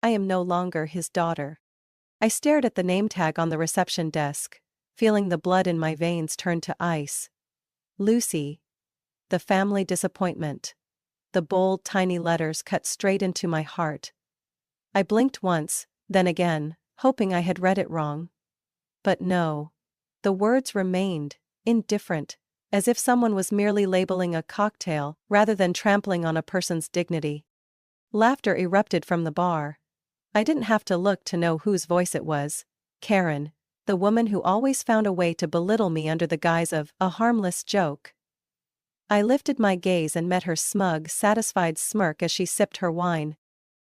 I am no longer his daughter. I stared at the name tag on the reception desk, feeling the blood in my veins turn to ice. Lucy. The family disappointment. The bold, tiny letters cut straight into my heart. I blinked once, then again, hoping I had read it wrong. But no. The words remained, indifferent, as if someone was merely labeling a cocktail rather than trampling on a person's dignity. Laughter erupted from the bar. I didn't have to look to know whose voice it was. Karen, the woman who always found a way to belittle me under the guise of a harmless joke. I lifted my gaze and met her smug, satisfied smirk as she sipped her wine.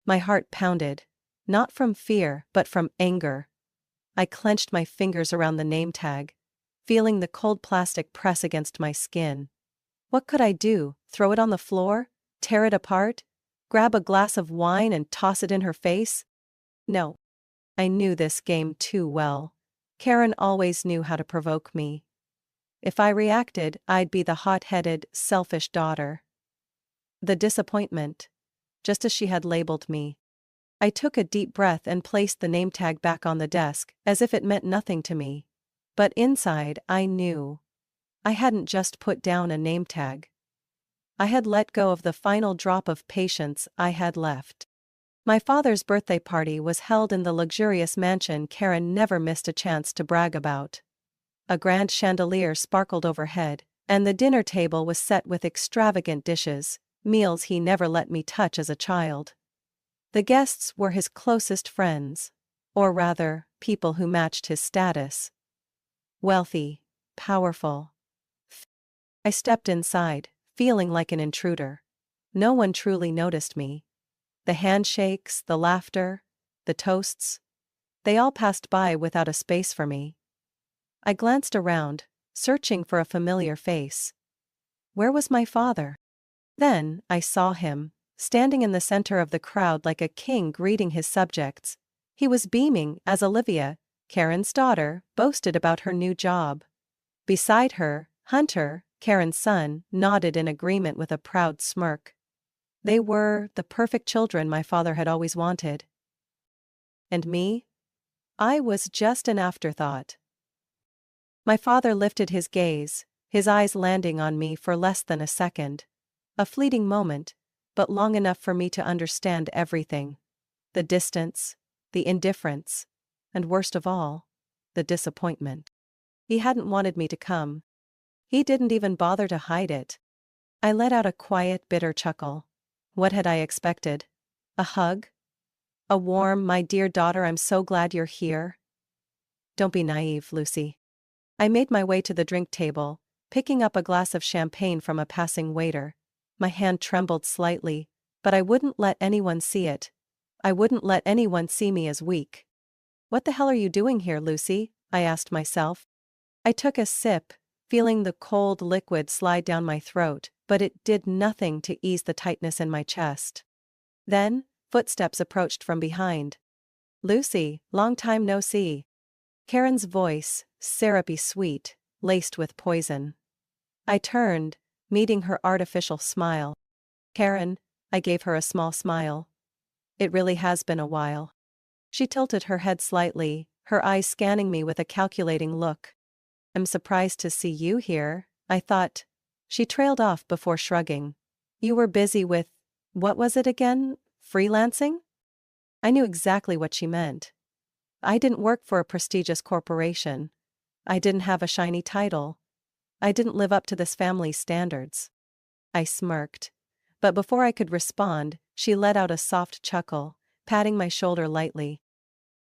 My heart pounded, not from fear but from anger. I clenched my fingers around the name tag, feeling the cold plastic press against my skin. What could I do? Throw it on the floor? Tear it apart? Grab a glass of wine and toss it in her face? No. I knew this game too well. Karen always knew how to provoke me. If I reacted, I'd be the hot-headed, selfish daughter. The disappointment. Just as she had labeled me. I took a deep breath and placed the name tag back on the desk, as if it meant nothing to me. But inside, I knew. I hadn't just put down a name tag. I had let go of the final drop of patience I had left. My father's birthday party was held in the luxurious mansion Karen never missed a chance to brag about. A grand chandelier sparkled overhead, and the dinner table was set with extravagant dishes, meals he never let me touch as a child. The guests were his closest friends. Or rather, people who matched his status. Wealthy, powerful. I stepped inside, feeling like an intruder. No one truly noticed me. The handshakes, the laughter, the toasts. They all passed by without a space for me. I glanced around, searching for a familiar face. Where was my father? Then, I saw him, standing in the center of the crowd like a king greeting his subjects. He was beaming as Olivia, Karen's daughter, boasted about her new job. Beside her, Hunter, Karen's son, nodded in agreement with a proud smirk. They were the perfect children my father had always wanted. And me? I was just an afterthought. My father lifted his gaze, his eyes landing on me for less than a second. A fleeting moment, but long enough for me to understand everything. The distance, the indifference, and worst of all, the disappointment. He hadn't wanted me to come. He didn't even bother to hide it. I let out a quiet, bitter chuckle. What had I expected? A hug? A warm, "My dear daughter, I'm so glad you're here"? Don't be naive, Lucy. I made my way to the drink table, picking up a glass of champagne from a passing waiter. My hand trembled slightly, but I wouldn't let anyone see it. I wouldn't let anyone see me as weak. What the hell are you doing here, Lucy? I asked myself. I took a sip, feeling the cold liquid slide down my throat, but it did nothing to ease the tightness in my chest. Then, footsteps approached from behind. Lucy, long time no see. Karen's voice, syrupy sweet, laced with poison. I turned, meeting her artificial smile. Karen, I gave her a small smile. It really has been a while. She tilted her head slightly, her eyes scanning me with a calculating look. I'm surprised to see you here, I thought. She trailed off before shrugging. You were busy with, what was it again, freelancing? I knew exactly what she meant. I didn't work for a prestigious corporation. I didn't have a shiny title. I didn't live up to this family's standards. I smirked. But before I could respond, she let out a soft chuckle, patting my shoulder lightly.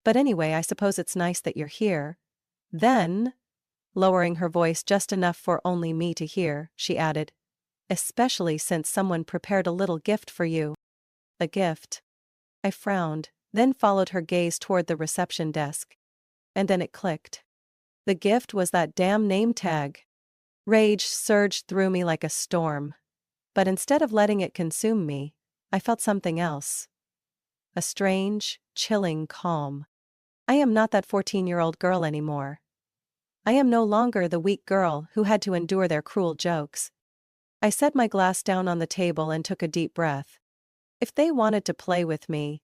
But anyway, I suppose it's nice that you're here. Then, lowering her voice just enough for only me to hear, she added, especially since someone prepared a little gift for you. A gift. I frowned, then followed her gaze toward the reception desk. And then it clicked. The gift was that damn name tag. Rage surged through me like a storm. But instead of letting it consume me, I felt something else. A strange, chilling calm. I am not that 14-year-old girl anymore. I am no longer the weak girl who had to endure their cruel jokes. I set my glass down on the table and took a deep breath. If they wanted to play with me,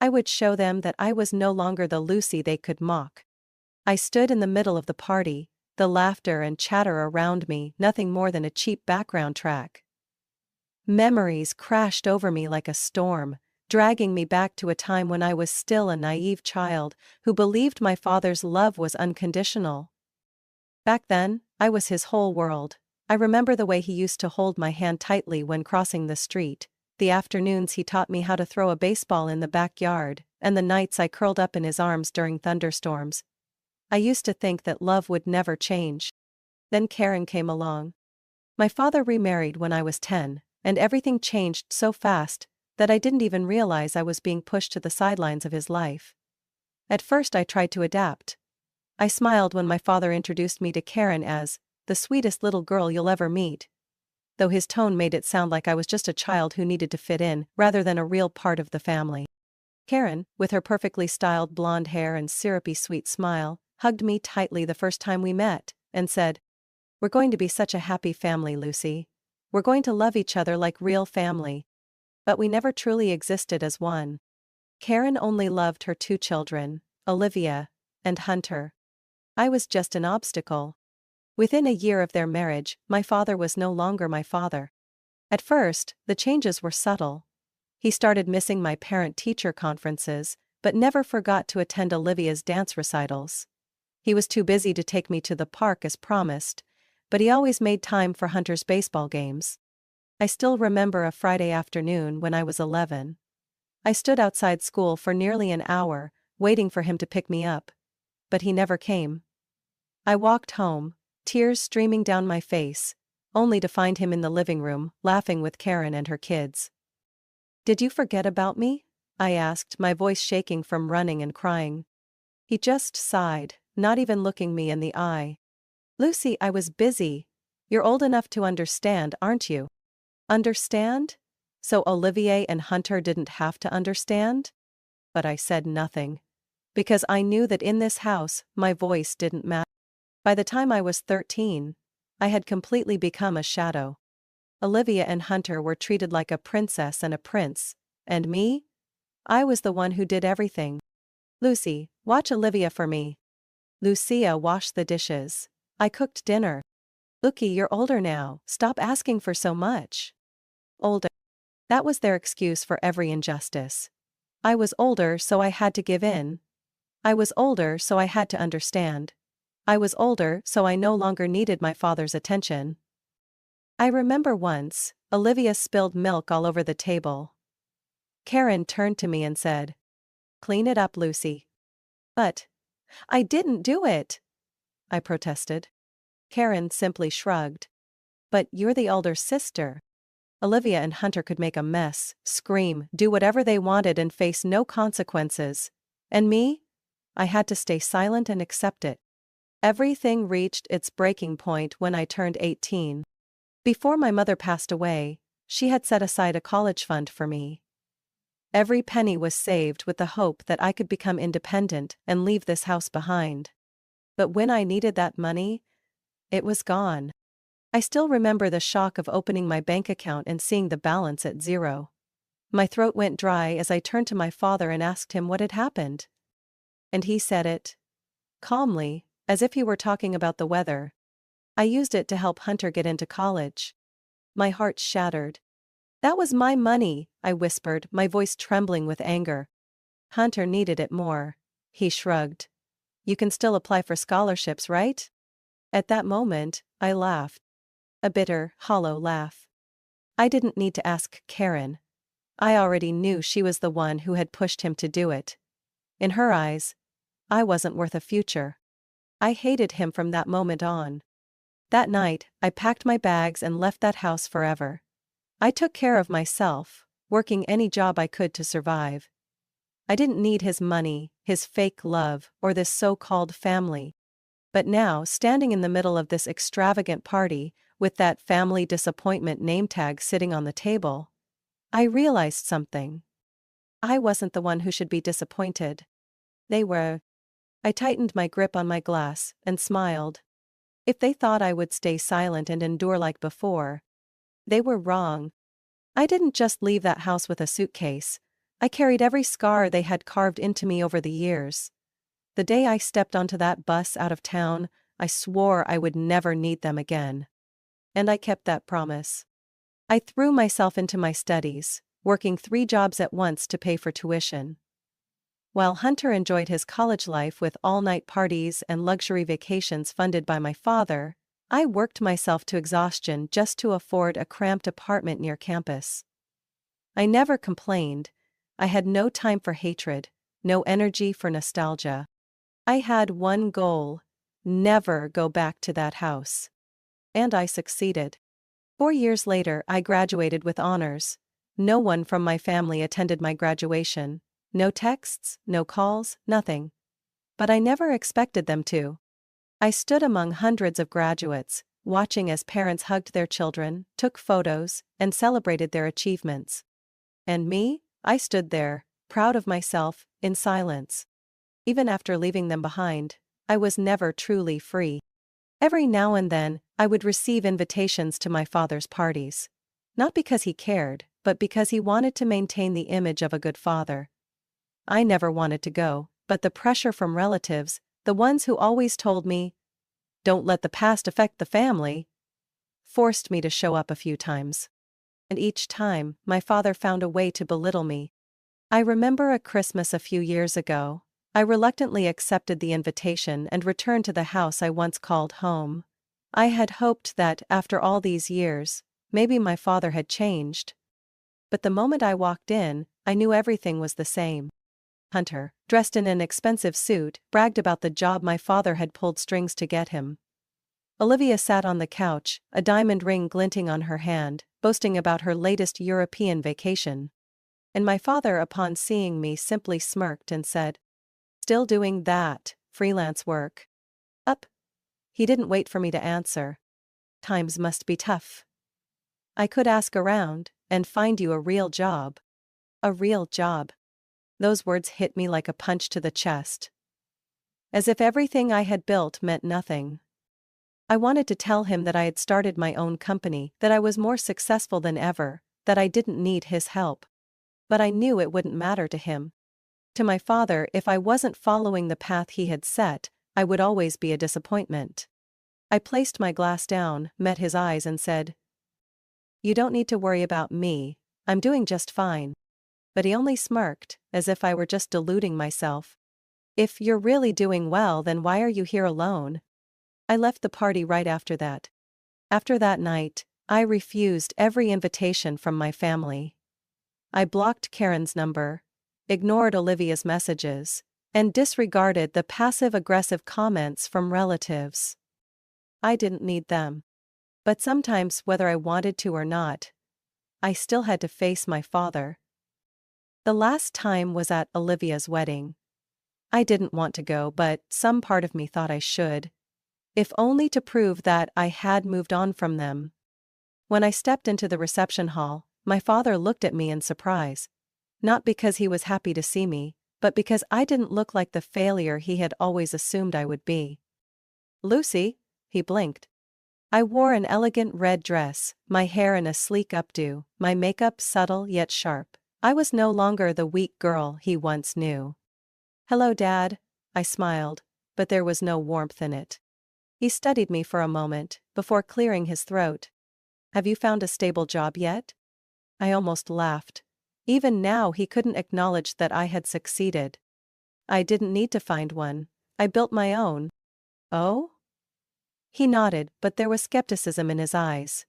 I would show them that I was no longer the Lucy they could mock. I stood in the middle of the party, the laughter and chatter around me nothing more than a cheap background track. Memories crashed over me like a storm, dragging me back to a time when I was still a naive child who believed my father's love was unconditional. Back then, I was his whole world. I remember the way he used to hold my hand tightly when crossing the street, the afternoons he taught me how to throw a baseball in the backyard, and the nights I curled up in his arms during thunderstorms. I used to think that love would never change. Then Karen came along. My father remarried when I was 10, and everything changed so fast that I didn't even realize I was being pushed to the sidelines of his life. At first I tried to adapt. I smiled when my father introduced me to Karen as the sweetest little girl you'll ever meet, though his tone made it sound like I was just a child who needed to fit in rather than a real part of the family. Karen, with her perfectly styled blonde hair and syrupy sweet smile, hugged me tightly the first time we met, and said, "We're going to be such a happy family, Lucy. We're going to love each other like real family." But we never truly existed as one. Karen only loved her 2 children, Olivia and Hunter. I was just an obstacle. Within a year of their marriage, my father was no longer my father. At first, the changes were subtle. He started missing my parent-teacher conferences, but never forgot to attend Olivia's dance recitals. He was too busy to take me to the park as promised, but he always made time for Hunter's baseball games. I still remember a Friday afternoon when I was 11. I stood outside school for nearly an hour, waiting for him to pick me up. But he never came. I walked home, tears streaming down my face, only to find him in the living room, laughing with Karen and her kids. "Did you forget about me?" I asked, my voice shaking from running and crying. He just sighed, not even looking me in the eye. "Lucy, I was busy. You're old enough to understand, aren't you?" Understand? So Olivier and Hunter didn't have to understand? But I said nothing. Because I knew that in this house, my voice didn't matter. By the time I was 13, I had completely become a shadow. Olivia and Hunter were treated like a princess and a prince, and me? I was the one who did everything. "Lucy, watch Olivia for me." "Lucia, wash the dishes." "I cooked dinner." "Looky, you're older now, stop asking for so much." Older. That was their excuse for every injustice. I was older, so I had to give in. I was older, so I had to understand. I was older, so I no longer needed my father's attention. I remember once, Olivia spilled milk all over the table. Karen turned to me and said, "Clean it up, Lucy." "But I didn't do it," I protested. Karen simply shrugged. "But you're the older sister." Olivia and Hunter could make a mess, scream, do whatever they wanted and face no consequences. And me? I had to stay silent and accept it. Everything reached its breaking point when I turned 18. Before my mother passed away, she had set aside a college fund for me. Every penny was saved with the hope that I could become independent and leave this house behind. But when I needed that money, it was gone. I still remember the shock of opening my bank account and seeing the balance at 0. My throat went dry as I turned to my father and asked him what had happened. And he said it calmly, as if he were talking about the weather. "I used it to help Hunter get into college." My heart shattered. "That was my money," I whispered, my voice trembling with anger. "Hunter needed it more." He shrugged. "You can still apply for scholarships, right?" At that moment, I laughed. A bitter, hollow laugh. I didn't need to ask Karen. I already knew she was the one who had pushed him to do it. In her eyes, I wasn't worth a future. I hated him from that moment on. That night, I packed my bags and left that house forever. I took care of myself, working any job I could to survive. I didn't need his money, his fake love, or this so-called family. But now, standing in the middle of this extravagant party, with that family disappointment name tag sitting on the table, I realized something. I wasn't the one who should be disappointed. They were. I tightened my grip on my glass and smiled. If they thought I would stay silent and endure like before, they were wrong. I didn't just leave that house with a suitcase. I carried every scar they had carved into me over the years. The day I stepped onto that bus out of town, I swore I would never need them again. And I kept that promise. I threw myself into my studies, working 3 jobs at once to pay for tuition. While Hunter enjoyed his college life with all-night parties and luxury vacations funded by my father, I worked myself to exhaustion just to afford a cramped apartment near campus. I never complained. I had no time for hatred, no energy for nostalgia. I had one goal: never go back to that house. And I succeeded. 4 years later, I graduated with honors. No one from my family attended my graduation. No texts, no calls, nothing. But I never expected them to. I stood among hundreds of graduates, watching as parents hugged their children, took photos, and celebrated their achievements. And me, I stood there, proud of myself, in silence. Even after leaving them behind, I was never truly free. Every now and then, I would receive invitations to my father's parties. Not because he cared, but because he wanted to maintain the image of a good father. I never wanted to go, but the pressure from relatives, the ones who always told me, "Don't let the past affect the family," forced me to show up a few times. And each time, my father found a way to belittle me. I remember a Christmas a few years ago. I reluctantly accepted the invitation and returned to the house I once called home. I had hoped that, after all these years, maybe my father had changed. But the moment I walked in, I knew everything was the same. Hunter, dressed in an expensive suit, bragged about the job my father had pulled strings to get him. Olivia sat on the couch, a diamond ring glinting on her hand, boasting about her latest European vacation. And my father, upon seeing me, simply smirked and said, "Still doing that freelance work?" Up. He didn't wait for me to answer. "Times must be tough. I could ask around and find you a real job." A real job. Those words hit me like a punch to the chest. As if everything I had built meant nothing. I wanted to tell him that I had started my own company, that I was more successful than ever, that I didn't need his help. But I knew it wouldn't matter to him. To my father, if I wasn't following the path he had set, I would always be a disappointment. I placed my glass down, met his eyes and said, "You don't need to worry about me, I'm doing just fine." But he only smirked, as if I were just deluding myself. "If you're really doing well, then why are you here alone?" I left the party right after that. After that night, I refused every invitation from my family. I blocked Karen's number, ignored Olivia's messages, and disregarded the passive-aggressive comments from relatives. I didn't need them. But sometimes, whether I wanted to or not, I still had to face my father. The last time was at Olivia's wedding. I didn't want to go, but some part of me thought I should. If only to prove that I had moved on from them. When I stepped into the reception hall, my father looked at me in surprise. Not because he was happy to see me, but because I didn't look like the failure he had always assumed I would be. "Lucy," he blinked. I wore an elegant red dress, my hair in a sleek updo, my makeup subtle yet sharp. I was no longer the weak girl he once knew. "Hello, Dad," I smiled, but there was no warmth in it. He studied me for a moment, before clearing his throat. "Have you found a stable job yet?" I almost laughed. Even now he couldn't acknowledge that I had succeeded. I didn't need to find one. I built my own. "Oh?" He nodded, but there was skepticism in his eyes.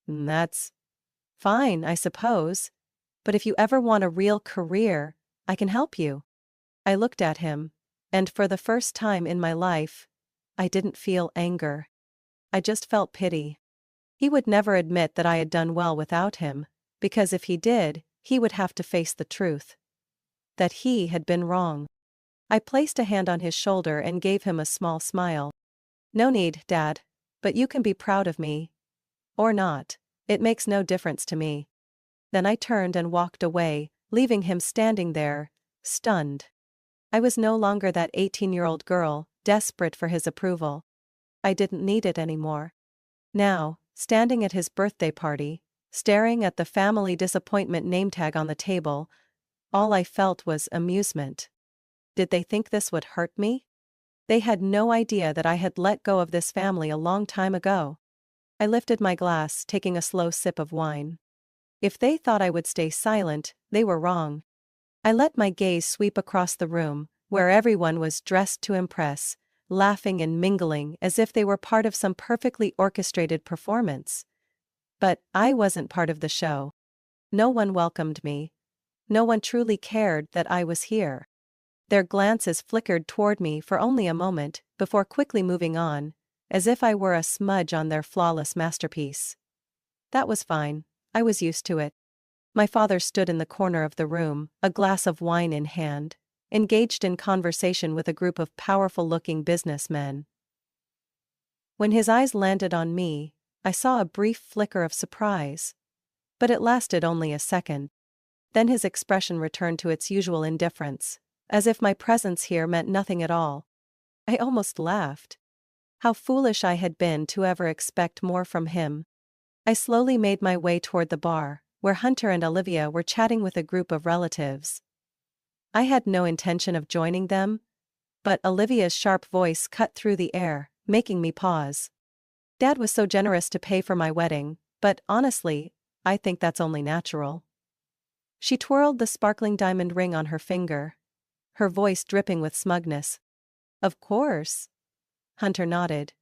"That's fine, I suppose. But if you ever want a real career, I can help you." I looked at him, and for the first time in my life, I didn't feel anger. I just felt pity. He would never admit that I had done well without him, because if he did, he would have to face the truth. That he had been wrong. I placed a hand on his shoulder and gave him a small smile. "No need, Dad. But you can be proud of me. Or not. It makes no difference to me." Then I turned and walked away, leaving him standing there, stunned. I was no longer that 18-year-old girl, desperate for his approval. I didn't need it anymore. Now, standing at his birthday party, staring at the family disappointment name tag on the table, all I felt was amusement. Did they think this would hurt me? They had no idea that I had let go of this family a long time ago. I lifted my glass, taking a slow sip of wine. If they thought I would stay silent, they were wrong. I let my gaze sweep across the room, where everyone was dressed to impress, laughing and mingling as if they were part of some perfectly orchestrated performance. But I wasn't part of the show. No one welcomed me. No one truly cared that I was here. Their glances flickered toward me for only a moment, before quickly moving on, as if I were a smudge on their flawless masterpiece. That was fine. I was used to it. My father stood in the corner of the room, a glass of wine in hand, engaged in conversation with a group of powerful-looking businessmen. When his eyes landed on me, I saw a brief flicker of surprise. But it lasted only a second. Then his expression returned to its usual indifference, as if my presence here meant nothing at all. I almost laughed. How foolish I had been to ever expect more from him. I slowly made my way toward the bar, where Hunter and Olivia were chatting with a group of relatives. I had no intention of joining them, but Olivia's sharp voice cut through the air, making me pause. Dad was so generous to pay for my wedding, but honestly, I think that's only natural. She twirled the sparkling diamond ring on her finger, her voice dripping with smugness. Of course. Hunter nodded.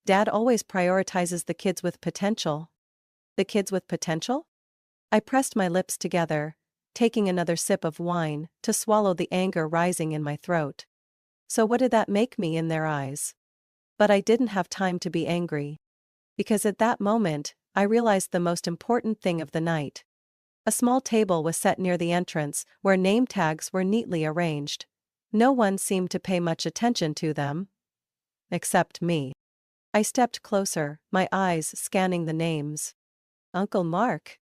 Dad always prioritizes the kids with potential. The kids with potential? I pressed my lips together, taking another sip of wine to swallow the anger rising in my throat. So what did that make me in their eyes? But I didn't have time to be angry. Because at that moment, I realized the most important thing of the night. A small table was set near the entrance, where name tags were neatly arranged. No one seemed to pay much attention to them. Except me. I stepped closer, my eyes scanning the names. Uncle Mark.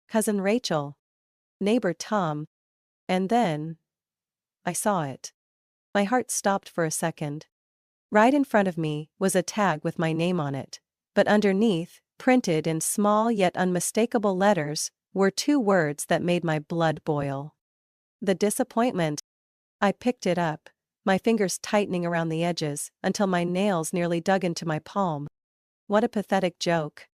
Cousin Rachel. Neighbor Tom. And then I saw it. My heart stopped for a second. Right in front of me was a tag with my name on it, but underneath, printed in small yet unmistakable letters, were two words that made my blood boil. The disappointment. I picked it up, my fingers tightening around the edges until my nails nearly dug into my palm. What a pathetic joke.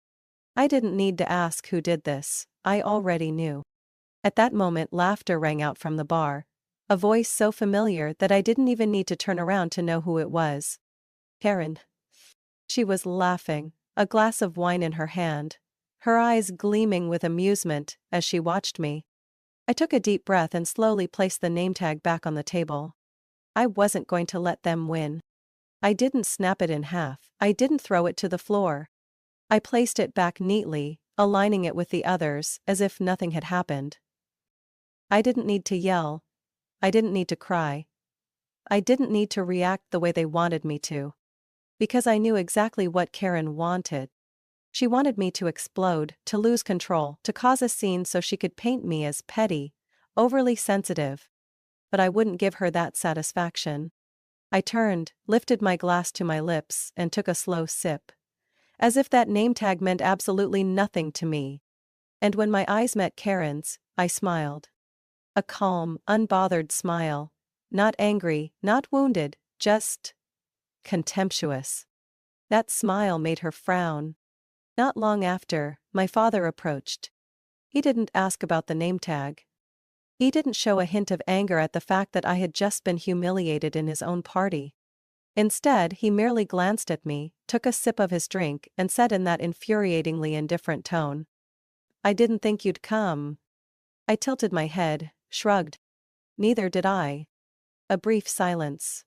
I didn't need to ask who did this, I already knew. At that moment, laughter rang out from the bar, a voice so familiar that I didn't even need to turn around to know who it was. Karen. She was laughing, a glass of wine in her hand, her eyes gleaming with amusement as she watched me. I took a deep breath and slowly placed the name tag back on the table. I wasn't going to let them win. I didn't snap it in half, I didn't throw it to the floor. I placed it back neatly, aligning it with the others as if nothing had happened. I didn't need to yell. I didn't need to cry. I didn't need to react the way they wanted me to. Because I knew exactly what Karen wanted. She wanted me to explode, to lose control, to cause a scene so she could paint me as petty, overly sensitive. But I wouldn't give her that satisfaction. I turned, lifted my glass to my lips, and took a slow sip. As if that name tag meant absolutely nothing to me. And when my eyes met Karen's, I smiled. A calm, unbothered smile. Not angry, not wounded, just contemptuous. That smile made her frown. Not long after, my father approached. He didn't ask about the name tag. He didn't show a hint of anger at the fact that I had just been humiliated in his own party. Instead, he merely glanced at me, took a sip of his drink, and said in that infuriatingly indifferent tone, "I didn't think you'd come." I tilted my head, shrugged. Neither did I. A brief silence.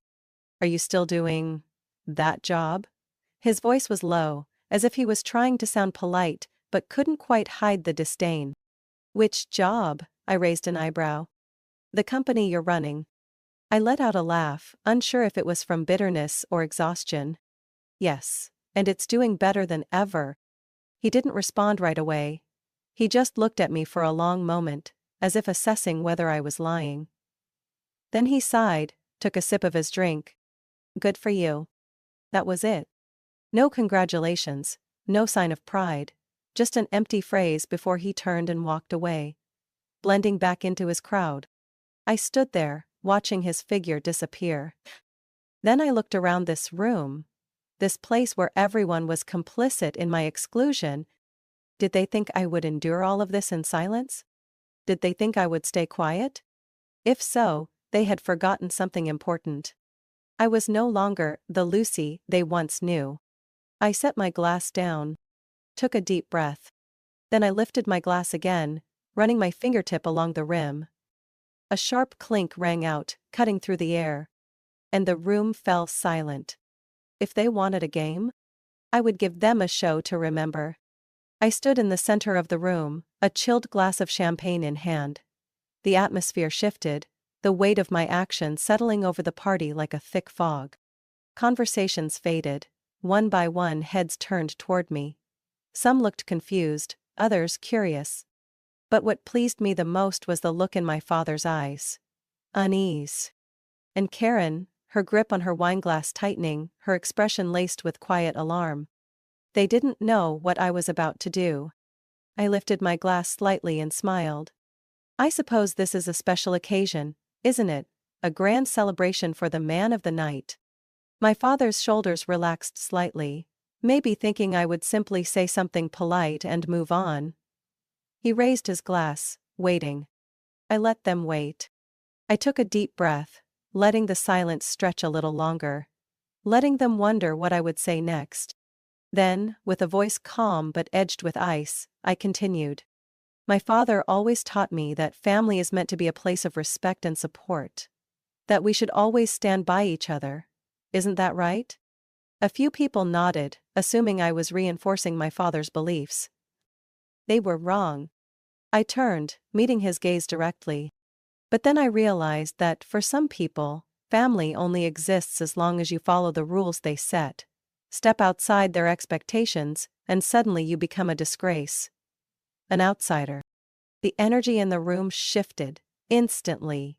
"Are you still doing that job?" His voice was low, as if he was trying to sound polite, but couldn't quite hide the disdain. "Which job?" I raised an eyebrow. "The company you're running." I let out a laugh, unsure if it was from bitterness or exhaustion. "Yes, and it's doing better than ever." He didn't respond right away. He just looked at me for a long moment, as if assessing whether I was lying. Then he sighed, took a sip of his drink. "Good for you." That was it. No congratulations, no sign of pride, just an empty phrase before he turned and walked away, blending back into his crowd. I stood there, watching his figure disappear. Then I looked around this room. This place where everyone was complicit in my exclusion. Did they think I would endure all of this in silence? Did they think I would stay quiet? If so, they had forgotten something important. I was no longer the Lucy they once knew. I set my glass down, took a deep breath. Then I lifted my glass again, running my fingertip along the rim. A sharp clink rang out, cutting through the air. And the room fell silent. If they wanted a game, I would give them a show to remember. I stood in the center of the room, a chilled glass of champagne in hand. The atmosphere shifted, the weight of my actions settling over the party like a thick fog. Conversations faded. One by one, heads turned toward me. Some looked confused, others curious. But what pleased me the most was the look in my father's eyes. Unease. And Karen, her grip on her wineglass tightening, her expression laced with quiet alarm. They didn't know what I was about to do. I lifted my glass slightly and smiled. I suppose this is a special occasion, isn't it? A grand celebration for the man of the night. My father's shoulders relaxed slightly, maybe thinking I would simply say something polite and move on. He raised his glass, waiting. I let them wait. I took a deep breath, letting the silence stretch a little longer. Letting them wonder what I would say next. Then, with a voice calm but edged with ice, I continued. My father always taught me that family is meant to be a place of respect and support. That we should always stand by each other. Isn't that right? A few people nodded, assuming I was reinforcing my father's beliefs. They were wrong. I turned, meeting his gaze directly. But then I realized that, for some people, family only exists as long as you follow the rules they set. Step outside their expectations, and suddenly you become a disgrace. An outsider. The energy in the room shifted, instantly.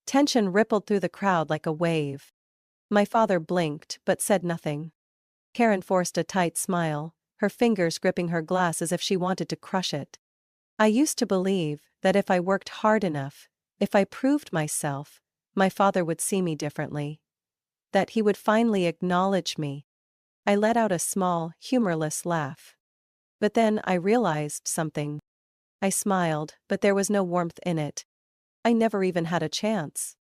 Tension rippled through the crowd like a wave. My father blinked but said nothing. Karen forced a tight smile, her fingers gripping her glass as if she wanted to crush it. I used to believe that if I worked hard enough, if I proved myself, my father would see me differently. That he would finally acknowledge me. I let out a small, humorless laugh. But then I realized something. I smiled, but there was no warmth in it. I never even had a chance.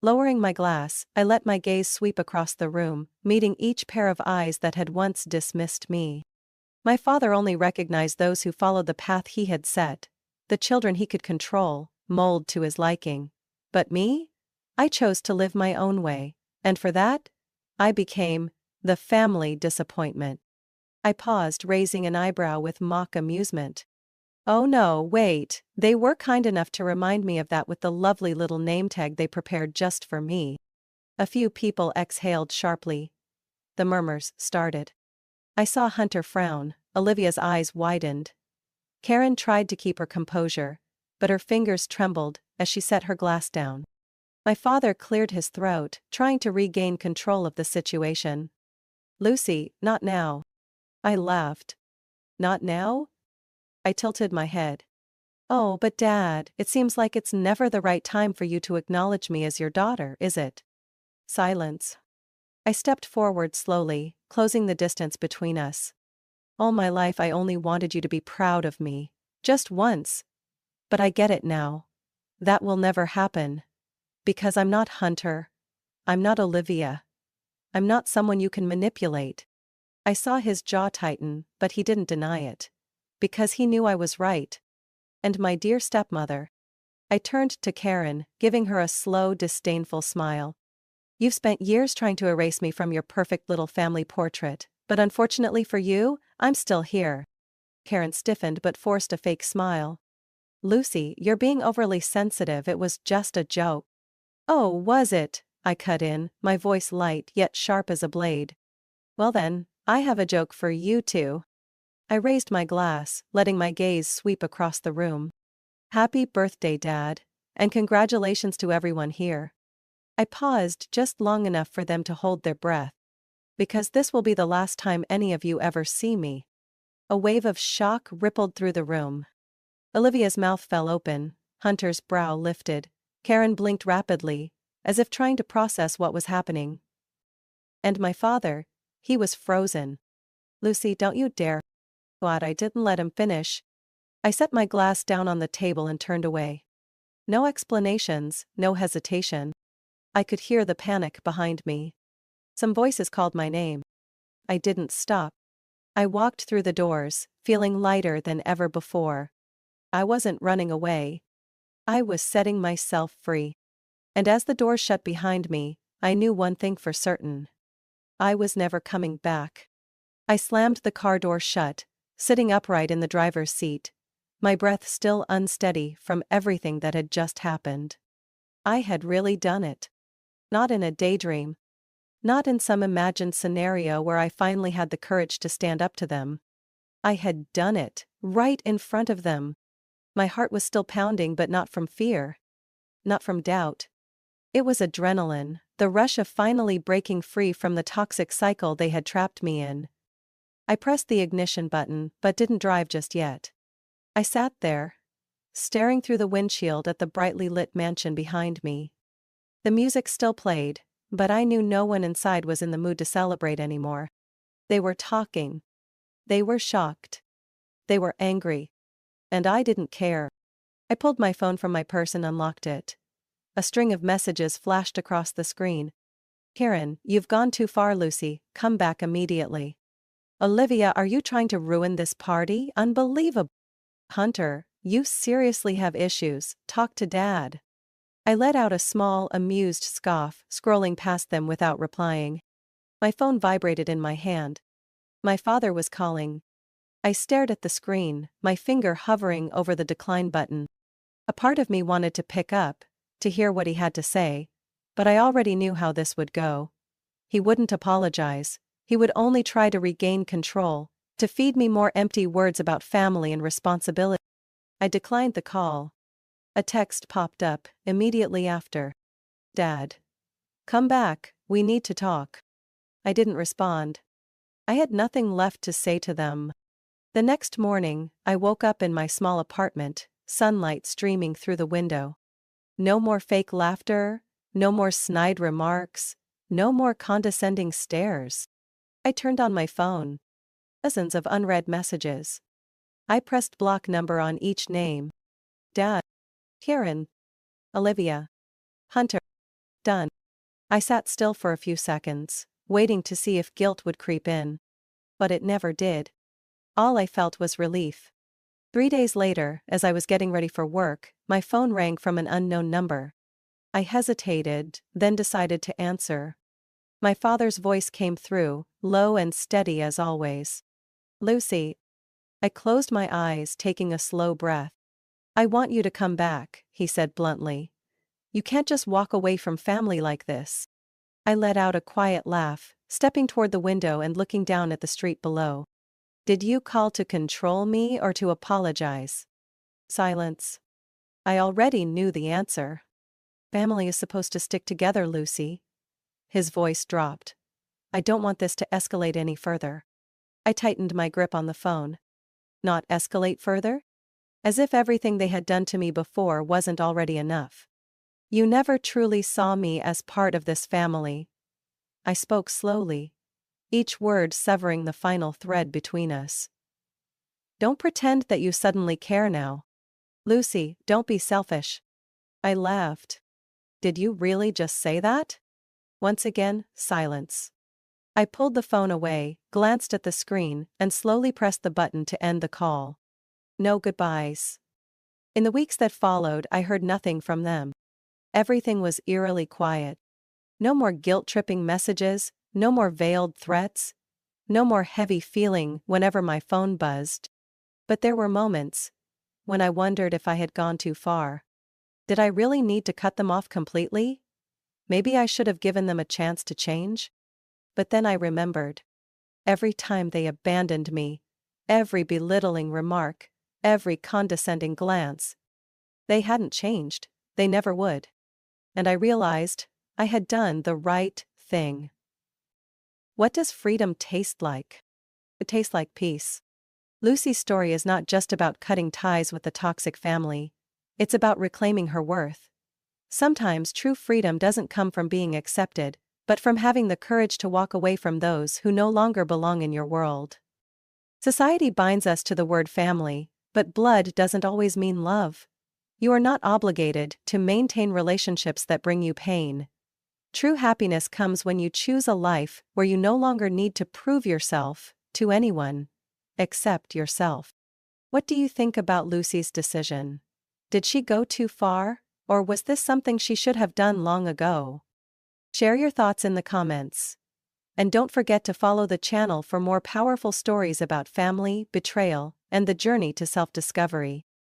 Lowering my glass, I let my gaze sweep across the room, meeting each pair of eyes that had once dismissed me. My father only recognized those who followed the path he had set, the children he could control, mold to his liking. But me? I chose to live my own way, and for that, I became the family disappointment. I paused, raising an eyebrow with mock amusement. Oh no, wait, they were kind enough to remind me of that with the lovely little name tag they prepared just for me. A few people exhaled sharply. The murmurs started. I saw Hunter frown, Olivia's eyes widened. Karen tried to keep her composure, but her fingers trembled as she set her glass down. My father cleared his throat, trying to regain control of the situation. Lucy, not now. I laughed. Not now? I tilted my head. Oh, but Dad, it seems like it's never the right time for you to acknowledge me as your daughter, is it? Silence. I stepped forward slowly, closing the distance between us. All my life I only wanted you to be proud of me. Just once. But I get it now. That will never happen. Because I'm not Hunter. I'm not Olivia. I'm not someone you can manipulate. I saw his jaw tighten, but he didn't deny it. Because he knew I was right. And my dear stepmother. I turned to Karen, giving her a slow, disdainful smile. You've spent years trying to erase me from your perfect little family portrait, but unfortunately for you, I'm still here. Karen stiffened but forced a fake smile. Lucy, you're being overly sensitive, it was just a joke. Oh, was it? I cut in, my voice light yet sharp as a blade. Well then, I have a joke for you too. I raised my glass, letting my gaze sweep across the room. Happy birthday, Dad, and congratulations to everyone here. I paused just long enough for them to hold their breath. Because this will be the last time any of you ever see me. A wave of shock rippled through the room. Olivia's mouth fell open, Hunter's brow lifted, Karen blinked rapidly, as if trying to process what was happening. And my father, he was frozen. Lucy, don't you dare. What? I didn't let him finish. I set my glass down on the table and turned away. No explanations, no hesitation. I could hear the panic behind me. Some voices called my name. I didn't stop. I walked through the doors, feeling lighter than ever before. I wasn't running away. I was setting myself free. And as the doors shut behind me, I knew one thing for certain. I was never coming back. I slammed the car door shut, sitting upright in the driver's seat, my breath still unsteady from everything that had just happened. I had really done it. Not in a daydream. Not in some imagined scenario where I finally had the courage to stand up to them. I had done it, right in front of them. My heart was still pounding, but not from fear. Not from doubt. It was adrenaline, the rush of finally breaking free from the toxic cycle they had trapped me in. I pressed the ignition button, but didn't drive just yet. I sat there, staring through the windshield at the brightly lit mansion behind me. The music still played, but I knew no one inside was in the mood to celebrate anymore. They were talking. They were shocked. They were angry. And I didn't care. I pulled my phone from my purse and unlocked it. A string of messages flashed across the screen. Karen, you've gone too far, Lucy, come back immediately. Olivia, are you trying to ruin this party? Unbelievable. Hunter, you seriously have issues, talk to Dad. I let out a small, amused scoff, scrolling past them without replying. My phone vibrated in my hand. My father was calling. I stared at the screen, my finger hovering over the decline button. A part of me wanted to pick up, to hear what he had to say, but I already knew how this would go. He wouldn't apologize. He would only try to regain control, to feed me more empty words about family and responsibility. I declined the call. A text popped up immediately after. Dad. Come back, we need to talk. I didn't respond. I had nothing left to say to them. The next morning, I woke up in my small apartment, sunlight streaming through the window. No more fake laughter, no more snide remarks, no more condescending stares. I turned on my phone. Dozens of unread messages. I pressed block number on each name. Dad. Karen. Olivia. Hunter. Done. I sat still for a few seconds, waiting to see if guilt would creep in. But it never did. All I felt was relief. 3 days later, as I was getting ready for work, my phone rang from an unknown number. I hesitated, then decided to answer. My father's voice came through, low and steady as always. Lucy. I closed my eyes, taking a slow breath. I want you to come back, he said bluntly. You can't just walk away from family like this. I let out a quiet laugh, stepping toward the window and looking down at the street below. Did you call to control me or to apologize? Silence. I already knew the answer. Family is supposed to stick together, Lucy. His voice dropped. I don't want this to escalate any further. I tightened my grip on the phone. Not escalate further? As if everything they had done to me before wasn't already enough. You never truly saw me as part of this family. I spoke slowly, each word severing the final thread between us. Don't pretend that you suddenly care now. Lucy, don't be selfish. I laughed. Did you really just say that? Once again, silence. I pulled the phone away, glanced at the screen, and slowly pressed the button to end the call. No goodbyes. In the weeks that followed, I heard nothing from them. Everything was eerily quiet. No more guilt-tripping messages, no more veiled threats, no more heavy feeling whenever my phone buzzed. But there were moments when I wondered if I had gone too far. Did I really need to cut them off completely? Maybe I should have given them a chance to change? But then I remembered. Every time they abandoned me, every belittling remark, every condescending glance. They hadn't changed, they never would. And I realized I had done the right thing. What does freedom taste like? It tastes like peace. Lucy's story is not just about cutting ties with the toxic family. It's about reclaiming her worth. Sometimes true freedom doesn't come from being accepted, but from having the courage to walk away from those who no longer belong in your world. Society binds us to the word family, but blood doesn't always mean love. You are not obligated to maintain relationships that bring you pain. True happiness comes when you choose a life where you no longer need to prove yourself to anyone except yourself. What do you think about Lucy's decision? Did she go too far, or was this something she should have done long ago? Share your thoughts in the comments. And don't forget to follow the channel for more powerful stories about family, betrayal, and the journey to self-discovery.